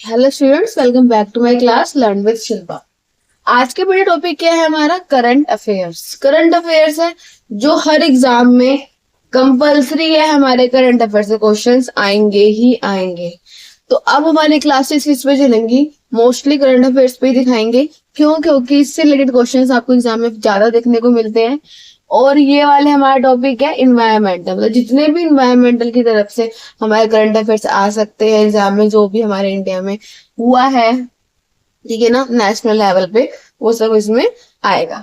Hello students, welcome back to my class learn with Shilpa. आज के बड़े टॉपिक क्या है हमारा? Current affairs. करंट अफेयर्स है जो हर एग्जाम में कंपलसरी है। हमारे करंट अफेयर्स के क्वेश्चंस आएंगे ही आएंगे। तो अब हमारी क्लासेस किस पे चलेंगी? मोस्टली करंट अफेयर्स पे ही दिखाएंगे। क्यों? क्योंकि इससे रिलेटेड क्वेश्चंस आपको एग्जाम में ज्यादा देखने को मिलते हैं। और ये वाले हमारा टॉपिक है इन्वायरमेंटल, मतलब जितने भी इन्वायरमेंटल की तरफ से हमारे करंट अफेयर्स आ सकते हैं एग्जाम में, जो भी हमारे इंडिया में हुआ है, ठीक है ना, नेशनल लेवल पे, वो सब इसमें आएगा।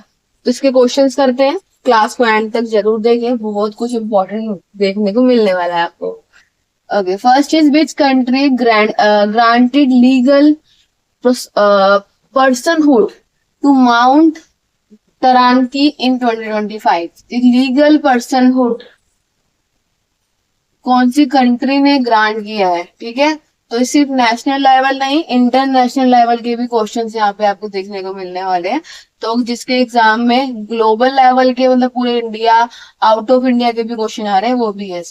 तो इसके क्वेश्चंस करते हैं। क्लास को एंड तक जरूर देखें, बहुत कुछ इंपॉर्टेंट देखने को मिलने वाला है आपको। Okay, first is which country granted legal personhood to Mount Taranaki in 2025? Legal personhood कौन सी कंट्री ने ग्रांट किया है? ठीक है, तो सिर्फ नेशनल लेवल नहीं, इंटरनेशनल लेवल के भी क्वेश्चंस यहाँ पे आपको देखने को मिलने वाले हैं। तो जिसके एग्जाम में ग्लोबल लेवल के, मतलब पूरे इंडिया, आउट ऑफ इंडिया के भी क्वेश्चन आ रहे हैं, वो भी है।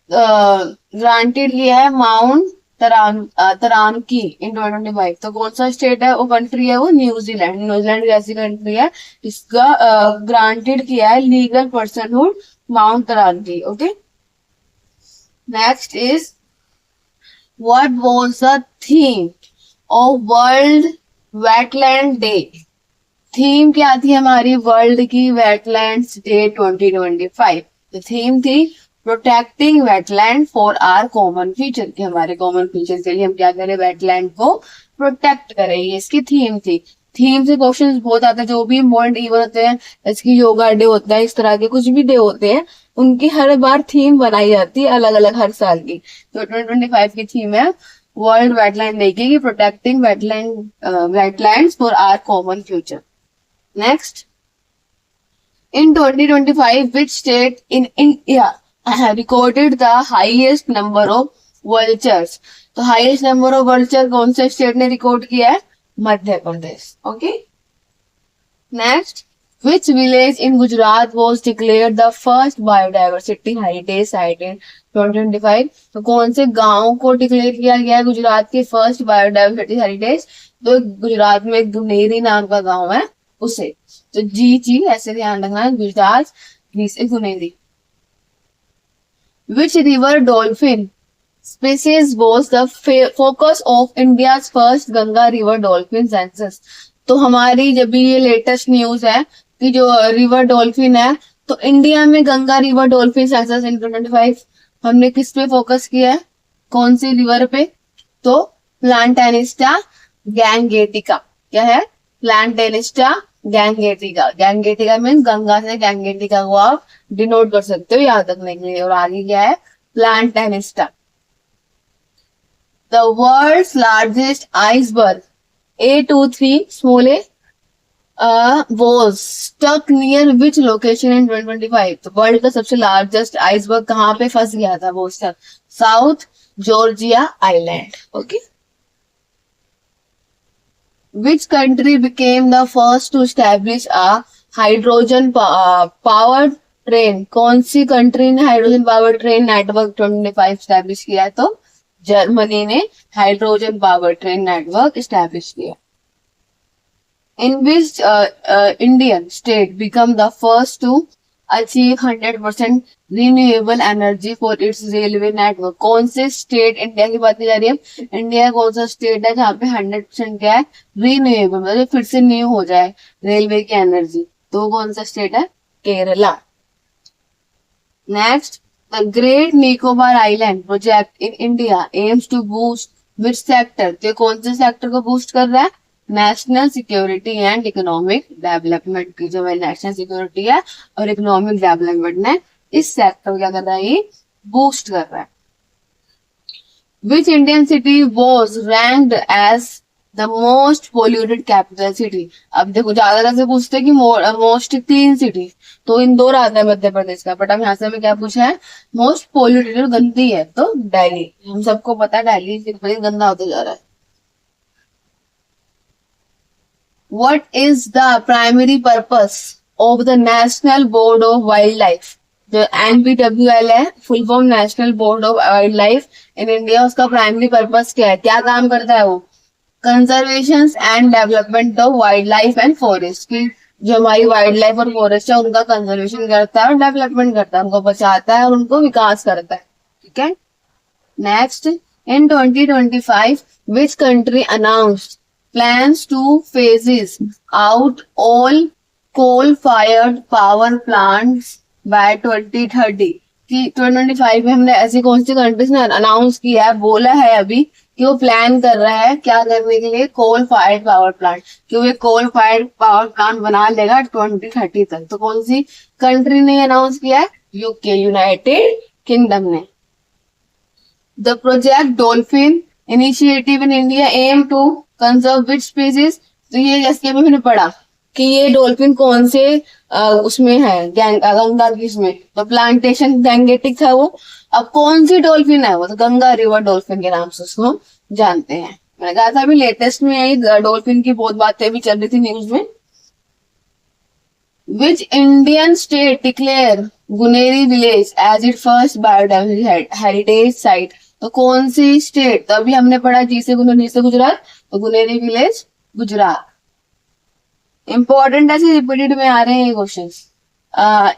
ग्रांटेड किया है माउंट तरानकी इन 2025। तो कौन सा स्टेट है, वो कंट्री है, वो न्यूजीलैंड। न्यूजीलैंड जैसी कंट्री है, इसका ग्रांटेड किया है legal personhood mount Taranaki. Okay, next is what was the theme of world wetland day? Theme क्या थी हमारी वर्ल्ड की वेटलैंड्स डे 2025? तो थीम थी protecting wetland for our common future, के हमारे कॉमन फ्यूचर के लिए हम क्या करें, वेटलैंड को प्रोटेक्ट करें, ये इसकी थीम थी। थीम से क्वेश्चन बहुत आते हैं, जो भी इम्पोर्टेंट इवेंट होते हैं, इसकी योगा डे होता है, इस तरह के कुछ भी डे होते हैं, उनकी हर बार थीम बनाई जाती है अलग अलग हर साल की। तो 2025 की थीम है वर्ल्ड वेटलैंड डे की, protecting wetlands for our common future. Next, in 2025, which state in India recorded the highest number of vultures? तो हाईएस्ट नंबर ऑफ वर्चर कौन से स्टेट ने रिकॉर्ड किया है? Madhya Pradesh. Okay, next, which village in Gujarat was declared the first biodiversity heritage site in 2025? तो कौन से गांव को डिक्लेयर किया गया है गुजरात के फर्स्ट बायोडाइवर्सिटी हेरिटेज? तो गुजरात में गुनेरी नाम का गांव है, उसे। तो जी ऐसे ध्यान रखना है, गुजरात घी से Guneri. Which river dolphin species was the focus of India's first Ganga river dolphin census? तो हमारी जब भी ये लेटेस्ट न्यूज है कि जो रिवर डॉल्फिन है, तो इंडिया में गंगा रिवर डॉल्फिन सेंसस इन 2025 हमने किस पे फोकस किया है, कौन सी रिवर पे? तो प्लांटेनिस्टा गैंगेटिका। क्या है? प्लांटेनिस्टा गैंगेटिका। गैंगेटिका मीन गंगा से गैंगेटिका को आप डिनोट कर सकते हो याद रखने के लिए। और आगे क्या है? Platanista. The world's largest iceberg A23 small was stuck near which location in 2025? तो वर्ल्ड का सबसे लार्जेस्ट आइसबर्ग कहाँ पे फंस गया था? वो stuck South Georgia island. Okay, which country became the first to establish a hydrogen powered train? कौन सी कंट्री ने hydrogen power train network 2025 establish किया? तो जर्मनी ने hydrogen power train network establish किया। In which Indian state become the first to achieve 100% renewable energy for its railway network? कौन से state, India की बात की जा रही है, इंडिया कौन सा स्टेट है जहाँ पे 100% क्या है, रिन्यूएबल, मतलब फिर से न्यू हो जाए रेलवे की एनर्जी? तो कौन सा स्टेट है? Kerala. Next, the great Nicobar island project in India aims to boost which sector? तो कौन से सेक्टर को बूस्ट कर रहा है? National security and economic development की। जो है नेशनल सिक्योरिटी है और इकोनॉमिक डेवलपमेंट ने इस सेक्टर क्या कर रहा है, ये बूस्ट कर रहा है। Which Indian city was ranked as the most polluted capital city? अब देखो ज्यादातर से पूछते हैं कि मोस्ट 3 सिटी, तो इंदौर आता है मध्य प्रदेश का, बट अब यहाँ से हमें क्या पूछा है? मोस्ट पोल्यूटेड और गंदी है, तो दिल्ली। हम सबको पता है दिल्ली गंदा होता जा रहा है। What is the primary purpose of the National Board of Wildlife? जो NBWL है, full form national board of wild life in India, उसका प्राइमरी पर्पस क्या है, क्या काम करता है वो, conservation and development of wild life and forest की, जो हमारी वाइल्ड लाइफ और फॉरेस्ट है उनका कंजर्वेशन करता है और डेवलपमेंट करता है, उनको बचाता है और उनको विकास करता है, ठीक है। Next, in 2025 which country announced plans to phases out all coal-fired power plants by 2030 कि 2025 में हमने ऐसी कौन सी कंट्रीज ने अनाउंस किया है, बोला है अभी कि वो प्लान कर रहा है क्या करने के लिए, कोल फायर्ड पावर प्लांट, कि वो कोल फायर्ड पावर प्लांट बना लेगा 2030 तक। तो कौन सी कंट्री ने अनाउंस किया है, यूके, यूनाइटेड किंगडम ने। The project Dolphin initiative in India aim to conserve which species? तो ये जैसे अभी मैंने पढ़ा कि ये डॉल्फिन कौन से उसमें है, गंगा की इसमें, तो प्लांटेशन गैंगेटिक था वो। अब कौन सी डॉल्फिन है वो, तो गंगा रिवर डॉल्फिन के नाम से उसको जानते हैं। मैंने कहा था अभी लेटेस्ट में यही डॉल्फिन की बहुत बातें भी चल रही थी न्यूज में। Which Indian state declare Guneri village as its first biodiversity heritage site? तो कौन सी स्टेट, तो अभी हमने पढ़ा जी से गुजरात, तो गुनेरी विलेज गुजरात। इंपॉर्टेंट ऐसे रिपीटेड में आ रहे हैं ये questions.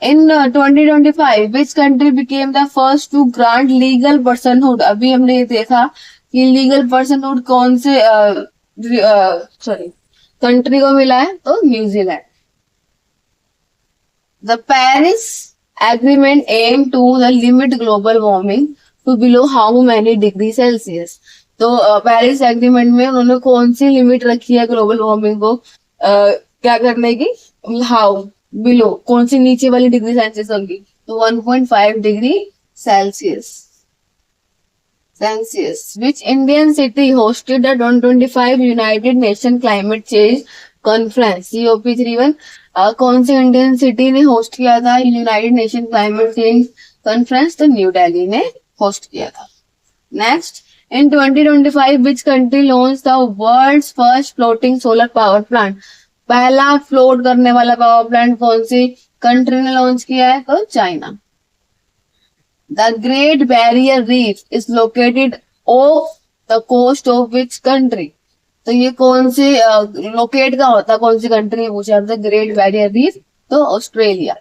In 2025 which country became the first to grant legal personhood? अभी हमने ये देखा कि लीगल पर्सनहुड कौन से कंट्री को मिला है, तो New Zealand. The Paris Agreement aimed to limit global warming to below how many degree Celsius? तो पेरिस एग्रीमेंट में उन्होंने कौन सी लिमिट रखी है ग्लोबल वार्मिंग को क्या करने की, हाउ बिलो, कौन सी नीचे वाली डिग्री सेल्सियस होगी, तो 1.5 degree Celsius. Which Indian city hosted the 2025 United Nations Climate Change Conference COP31? कौन सी इंडियन सिटी ने होस्ट किया था United Nation climate change conference, तो न्यू दिल्ली ने होस्ट किया था। Next, in 2025 which country launch the world's first floating solar power plant? पहला फ्लोट करने वाला पावर प्लांट कौन सी कंट्री ने लॉन्च किया है, तो China. The great barrier reef is located off the coast of which country? तो ये कौन सी लोकेट का होता है, कौन सी कंट्री पूछा था, ग्रेट बैरियर रीफ, तो Australia.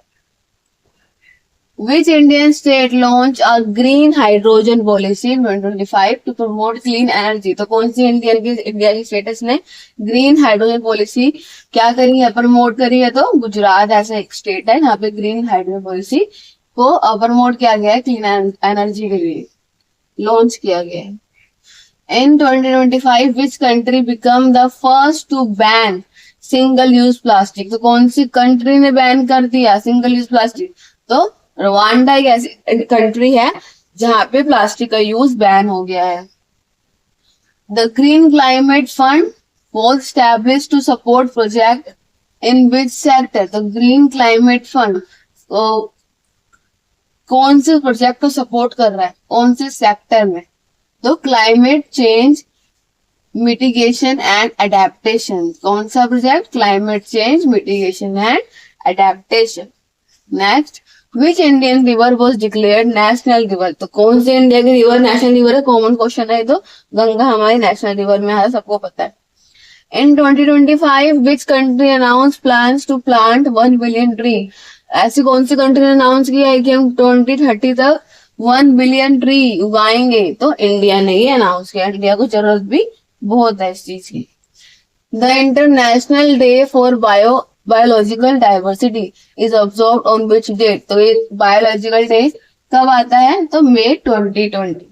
Which Indian state launch a green hydrogen policy in 2025 to promote clean energy? तो कौन सी इंडिया की स्टेटस ने ग्रीन हाइड्रोजन पॉलिसी क्या करी है, प्रमोट करी है, तो गुजरात ऐसा एक स्टेट है यहाँ पे ग्रीन हाइड्रोजन पॉलिसी को प्रमोट किया गया है, क्लीन एनर्जी के लिए लॉन्च किया गया है। In 2025, which country become the first to ban single-use plastic? तो कौन सी कंट्री ने बैन कर दिया सिंगल यूज प्लास्टिक, तो रवांडा एक ऐसी कंट्री है जहां पे प्लास्टिक का यूज बैन हो गया है। The Green Climate Fund was established to support project in which sector? तो ग्रीन क्लाइमेट फंड कौन से प्रोजेक्ट को सपोर्ट कर रहा है, कौन से सेक्टर में, तो climate change mitigation and adaptation. कौन सा project, climate change mitigation and adaptation. Next, which Indian river was declared national river? तो कौन से इंडिया की रिवर नेशनल रिवर है, कॉमन क्वेश्चन है, तो गंगा हमारी नेशनल रिवर में है, सबको पता है। In 2025 which country announce plans to plant 1 billion tree? ऐसी कौन सी कंट्री ने अनाउंस किया है कि हम 2030 तक 1 बिलियन ट्री उगाएंगे, तो इंडिया ने ये अनाउंस किया। इंडिया को जरूरत भी बहुत है इस चीज की। The international day for biological diversity is observe on which date? तो ये बायोलॉजिकल डे कब आता है, तो मई 2020।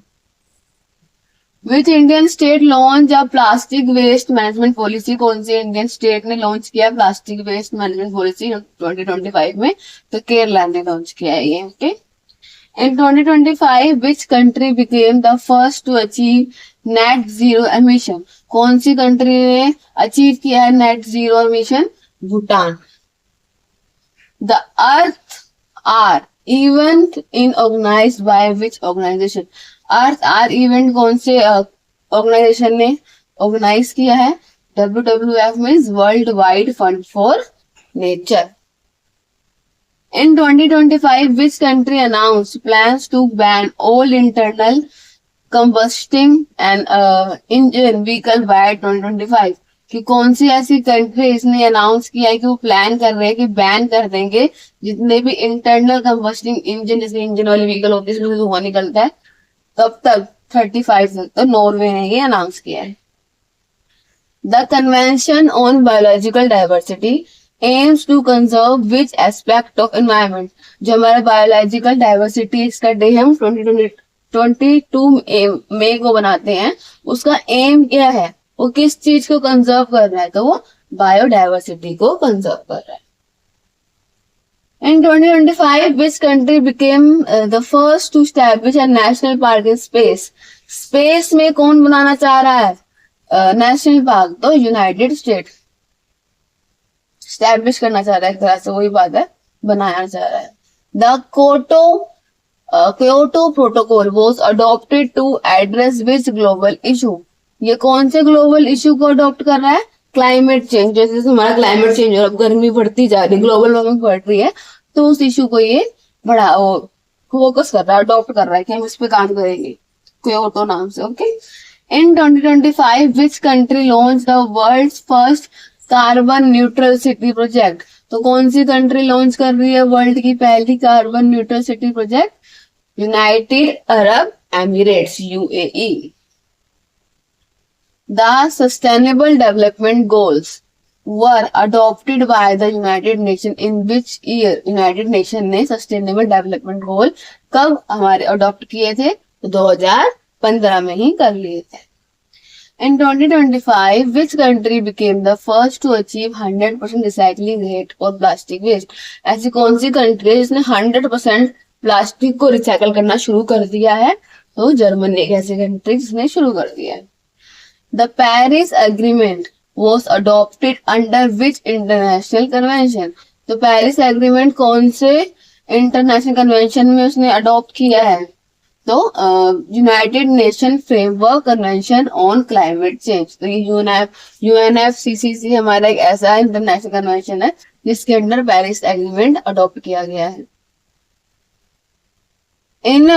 Which Indian state launch a plastic waste management policy? कौन सी इंडियन स्टेट ने लॉन्च किया प्लास्टिक वेस्ट मैनेजमेंट पॉलिसी 2025 में, तो केरला ने लॉन्च किया है ये। Okay. In 2025, which country became the first to achieve net zero emission? कौन सी कंट्री ने अचीव किया है net zero emission? Bhutan. The Earth R event in organized by which organization? Earth R event कौन से ऑर्गेनाइजेशन ने ऑर्गेनाइज किया है? WWF means world wide fund for nature. In 2025, which country announced plans to ban all internal combustion and engine vehicle by 2025? कि कौन सी ऐसी country इसने announce किया है कि वो प्लान कर रहे हैं कि बैन कर देंगे जितने भी इंटरनल कंबस्टिंग इंजन, जैसे इंजन वाली व्हीकल होती है इसमें धुआं निकलता है, कब तक? 35 तक। तो नॉर्वे ने ये अनाउंस किया है। The convention on biological diversity aims to conserve which aspect of environment. जो हमारा बायोलॉजिकल डाइवर्सिटी इसका डे हम 2022 मई को बनाते हैं, उसका एम क्या है? वो किस चीज को कंजर्व कर रहा है? तो वो बायोडाइवर्सिटी को कंजर्व कर रहा है। In 2025, which country became the first to establish a national park in space? Space में कौन बनाना चाह रहा है नेशनल पार्क? तो यूनाइटेड स्टेट स्टैब्लिश करना चाह रहा है, एक तरह से वही बात है, बनाना चाह रहा है। The Kyoto protocol was adopted to address which global issue. ये कौन से ग्लोबल इशू को अडॉप्ट कर रहा है? Climate change. जैसे हमारा क्लाइमेट चेंज और अब गर्मी बढ़ती जा रही है, ग्लोबल वार्मिंग बढ़ रही है, तो उस इशू को ये फोकस कर रहा है, अडॉप्ट कर रहा है कि हम इस पे काम करेंगे, क्योटो नाम से। Okay. In 2025 which country launch the world's first carbon neutral city project? तो कौन सी कंट्री लॉन्च कर रही है वर्ल्ड की पहली carbon neutral city project? United Arab Emirates, UAE. The Sustainable Development Goals were adopted by the United Nations in which year? United Nations ने Sustainable Development Goal कब हमारे अडॉप्ट किए थे? 2015 में ही कर लिए थे। In 2025, which country became the first to achieve 100% recycling rate for plastic waste? ऐसी कौन सी कंट्री है जिसने 100% प्लास्टिक को रिसाइकल करना शुरू कर दिया है? तो जर्मनी एक ऐसी कंट्री जिसने शुरू कर दिया है। The Paris Agreement was adopted under which international convention? तो पेरिस एग्रीमेंट कौन से इंटरनेशनल कन्वेंशन में उसने अडॉप्ट किया है? तो United nation framework convention on climate change. तो ये यूएनएफसीसीसी हमारा एक ऐसा इंटरनेशनल कन्वेंशन है जिसके अंडर पेरिस एग्रीमेंट अडॉप्ट किया गया है। In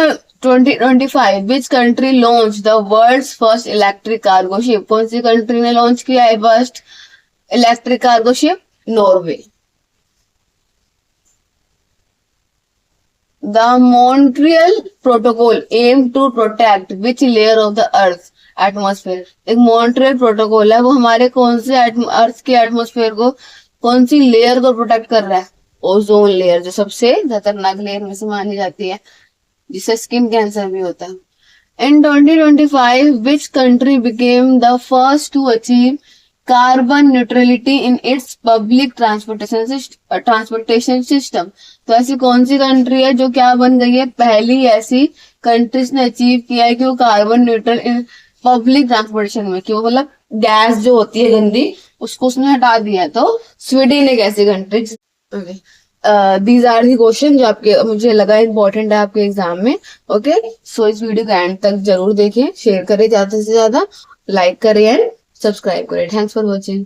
2025, which country launched the world's first electric cargo ship? कौन सी कंट्री ने लॉन्च किया है first electric cargo ship? Norway. The Montreal Protocol aimed to protect which layer of the Earth atmosphere? एक Montreal protocol है, वो हमारे कौन से अर्थ के एटमोस्फेयर को, कौन सी लेयर को प्रोटेक्ट कर रहा है? ओजोन लेयर, जो सबसे खतरनाक लेयर में से मानी जाती है, जिससे स्किन कैंसर भी होता है। In 2025 which country became the first to achieve carbon neutrality in its public transportation system? तो ऐसी कौन सी कंट्री है जो क्या बन गई है? पहली ऐसी कंट्रीज ने अचीव किया है कि वो carbon neutral in public transportation में, कि वो मतलब गैस जो होती है गंदी उसको उसने हटा दिया है। तो स्वीडन एक ऐसी country. These are the question जो आपके मुझे लगा इंपॉर्टेंट है आपके एग्जाम में। ओके, सो इस वीडियो का एंड तक जरूर देखें, शेयर करें ज्यादा से ज्यादा, लाइक करें एंड सब्सक्राइब करें। Thanks for watching.